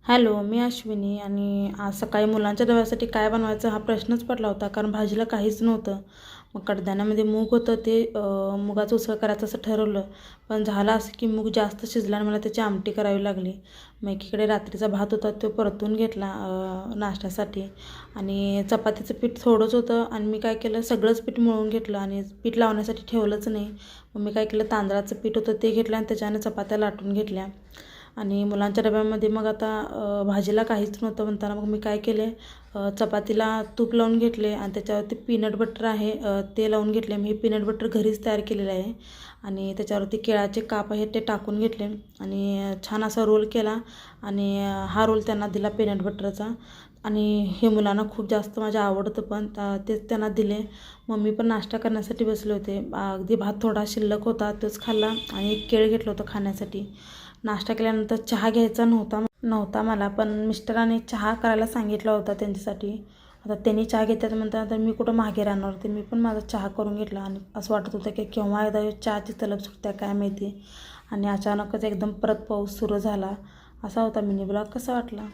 Hello, मी अश्विनी आणि आज सकाळी मुलांच्या डब्यासाठी काय बनवायचं हा प्रश्नच पडला होता. कारण भाजीला काहीच नव्हतं. मग कडधान्यामध्ये मूग होतं, ते मुगाचं उसळ करायचं असं ठरवलं. पण झालं असं की मूग जास्त शिजला आणि मला त्याची आमटी करावी लागली. मग एकीकडे रात्रीचा भात होता, तो परतून घेतला नाश्त्यासाठी. आणि चपातीचं पीठ थोडंच होतं आणि मी काय केलं, सगळंच पीठ मळून घेतलं आणि पीठ लावण्यासाठी ठेवलंच नाही. मग मी काय केलं, तांदळाचं पीठ होतं ते घेतलं आणि त्याच्याने चपात्या लाटून घेतल्या. आणि मुलांच्या डब्यामध्ये मग आता भाजीला काहीच नव्हतं म्हणताना मग मी काय केले, चपातीला तूप लावून घेतले आणि त्याच्यावरती पीनट बटर आहे ते लावून घेतले. मी पीनट बटर घरीच तयार केलेलं आहे आणि त्याच्यावरती केळाचे काप आहेत ते टाकून घेतले आणि छान असा रोल केला आणि हा रोल त्यांना दिला पीनट बटरचा. आणि हे मुलांना खूप जास्त माझ्या आवडतं, पण तेच त्यांना दिले. मम्मी पण नाश्ता करण्यासाठी बसले होते. अगदी भात थोडा शिल्लक होता, तोच खाल्ला आणि एक केळ घेतलं होतं खाण्यासाठी. नाश्ता केल्यानंतर चहा घ्यायचा नव्हता मला, पण मिस्टरांनी चहा करायला सांगितला होता त्यांच्यासाठी. आता त्यांनी चहा घेतात म्हणताना तर मी कुठं मागे राहणार होते. मी पण माझा चहा करून घेतला आणि असं वाटत होतं की केव्हा एकदा चहाची तलब सुटते काय माहिती. आणि अचानकच एकदम परत पाऊस सुरू झाला. असा होता मिनी ब्लॉग. कसा वाटला?